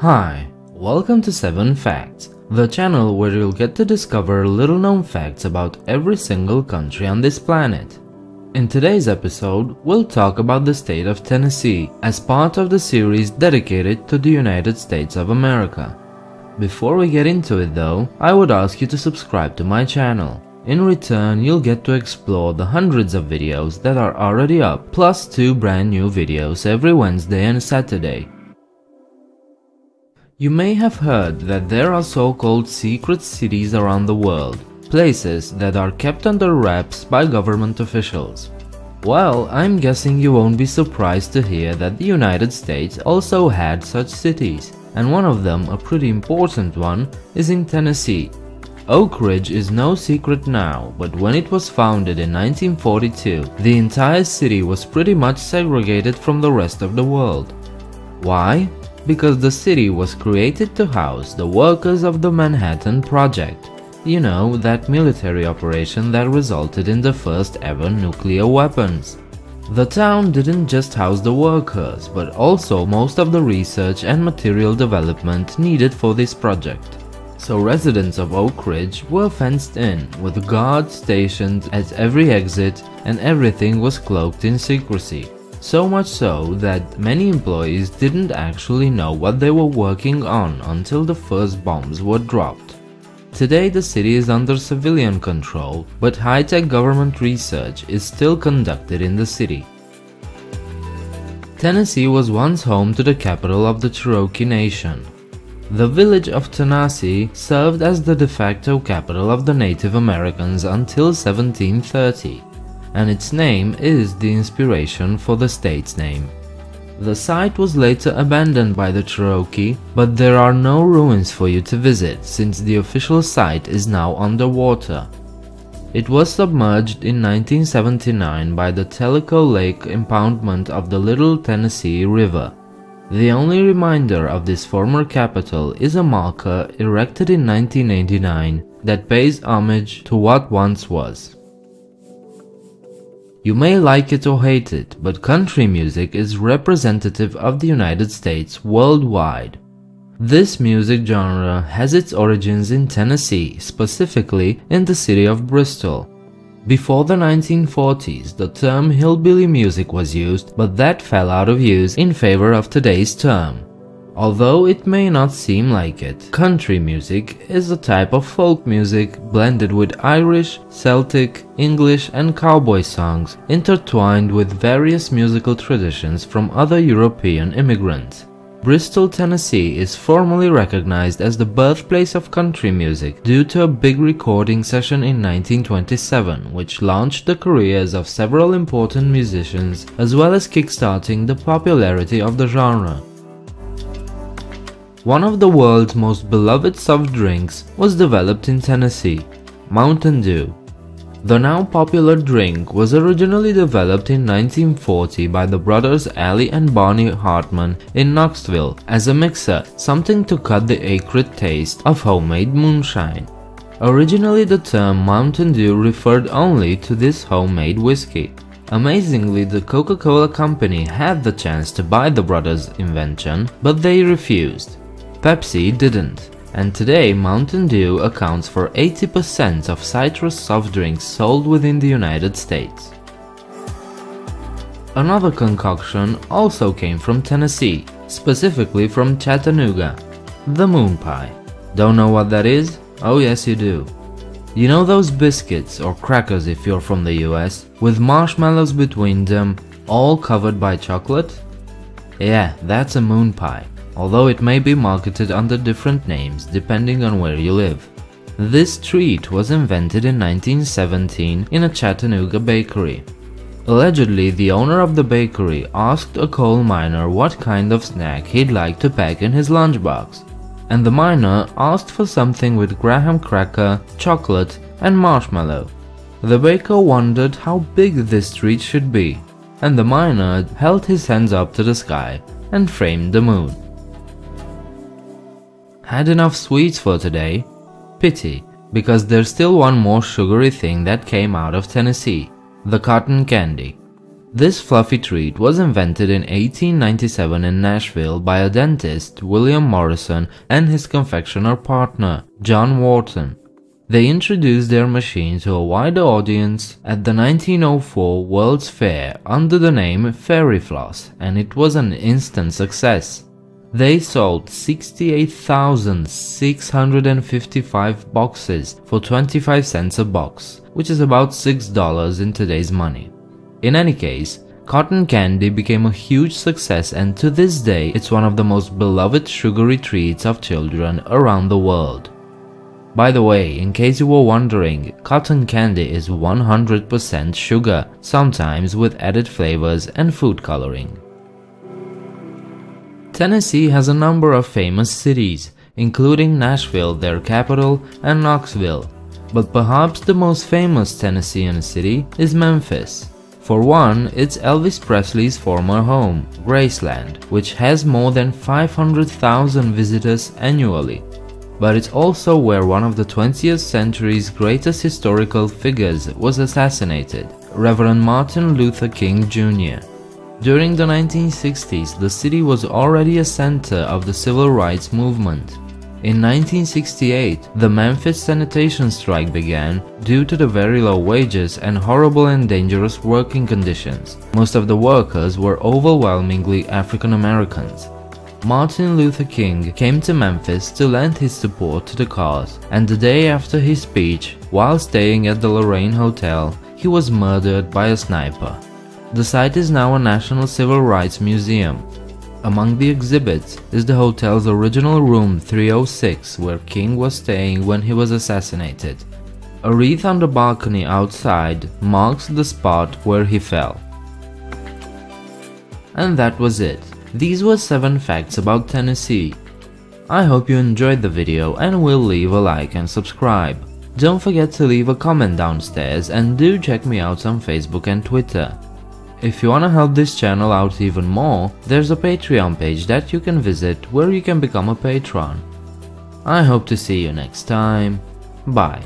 Hi, welcome to 7 Facts, the channel where you'll get to discover little known facts about every single country on this planet. In today's episode, we'll talk about the state of Tennessee as part of the series dedicated to the United States of America. Before we get into it though, I would ask you to subscribe to my channel. In return, you'll get to explore the hundreds of videos that are already up, plus 2 brand new videos every Wednesday and Saturday. You may have heard that there are so-called secret cities around the world, places that are kept under wraps by government officials. Well, I'm guessing you won't be surprised to hear that the United States also had such cities, and one of them, a pretty important one, is in Tennessee. Oak Ridge is no secret now, but when it was founded in 1942, the entire city was pretty much segregated from the rest of the world. Why? Because the city was created to house the workers of the Manhattan Project. You know, that military operation that resulted in the first ever nuclear weapons. The town didn't just house the workers, but also most of the research and material development needed for this project. So residents of Oak Ridge were fenced in, with guards stationed at every exit, and everything was cloaked in secrecy. So much so that many employees didn't actually know what they were working on until the first bombs were dropped. Today the city is under civilian control, but high-tech government research is still conducted in the city. Tennessee was once home to the capital of the Cherokee Nation. The village of Tanasi served as the de facto capital of the Native Americans until 1730. And its name is the inspiration for the state's name. The site was later abandoned by the Cherokee, but there are no ruins for you to visit since the official site is now underwater. It was submerged in 1979 by the Tellico Lake impoundment of the Little Tennessee River. The only reminder of this former capital is a marker erected in 1989 that pays homage to what once was. You may like it or hate it, but country music is representative of the United States worldwide. This music genre has its origins in Tennessee, specifically in the city of Bristol. Before the 1940s, the term hillbilly music was used, but that fell out of use in favor of today's term. Although it may not seem like it, country music is a type of folk music blended with Irish, Celtic, English and cowboy songs, intertwined with various musical traditions from other European immigrants. Bristol, Tennessee is formally recognized as the birthplace of country music due to a big recording session in 1927, which launched the careers of several important musicians as well as kickstarting the popularity of the genre. One of the world's most beloved soft drinks was developed in Tennessee, Mountain Dew. The now popular drink was originally developed in 1940 by the brothers Ali and Barney Hartman in Knoxville as a mixer, something to cut the acrid taste of homemade moonshine. Originally the term Mountain Dew referred only to this homemade whiskey. Amazingly, the Coca-Cola company had the chance to buy the brothers' invention, but they refused. Pepsi didn't, and today Mountain Dew accounts for 80% of citrus soft drinks sold within the United States. Another concoction also came from Tennessee, specifically from Chattanooga, the Moonpie. Don't know what that is? Oh yes you do. You know those biscuits, or crackers if you're from the US, with marshmallows between them, all covered by chocolate? Yeah, that's a Moonpie, although it may be marketed under different names depending on where you live. This treat was invented in 1917 in a Chattanooga bakery. Allegedly, the owner of the bakery asked a coal miner what kind of snack he'd like to pack in his lunchbox, and the miner asked for something with graham cracker, chocolate and marshmallow. The baker wondered how big this treat should be, and the miner held his hands up to the sky and framed the moon. Had enough sweets for today? Pity, because there's still one more sugary thing that came out of Tennessee, the cotton candy. This fluffy treat was invented in 1897 in Nashville by a dentist, William Morrison, and his confectioner partner, John Wharton. They introduced their machine to a wider audience at the 1904 World's Fair under the name Fairy Floss, and it was an instant success. They sold 68,655 boxes for 25 cents a box, which is about $6 in today's money. In any case, cotton candy became a huge success, and to this day it's one of the most beloved sugary treats of children around the world. By the way, in case you were wondering, cotton candy is 100% sugar, sometimes with added flavors and food coloring. Tennessee has a number of famous cities, including Nashville, their capital, and Knoxville. But perhaps the most famous Tennessean city is Memphis. For one, it's Elvis Presley's former home, Graceland, which has more than 500,000 visitors annually. But it's also where one of the 20th century's greatest historical figures was assassinated, Reverend Martin Luther King Jr. During the 1960s, the city was already a center of the civil rights movement. In 1968, the Memphis sanitation strike began due to the very low wages and horrible and dangerous working conditions. Most of the workers were overwhelmingly African Americans. Martin Luther King came to Memphis to lend his support to the cause, and the day after his speech, while staying at the Lorraine Hotel, he was murdered by a sniper. The site is now a National Civil Rights Museum. Among the exhibits is the hotel's original room 306, where King was staying when he was assassinated. A wreath on the balcony outside marks the spot where he fell. And that was it. These were 7 facts about Tennessee. I hope you enjoyed the video and will leave a like and subscribe. Don't forget to leave a comment downstairs, and do check me out on Facebook and Twitter. If you wanna help this channel out even more, there's a Patreon page that you can visit where you can become a patron. I hope to see you next time. Bye.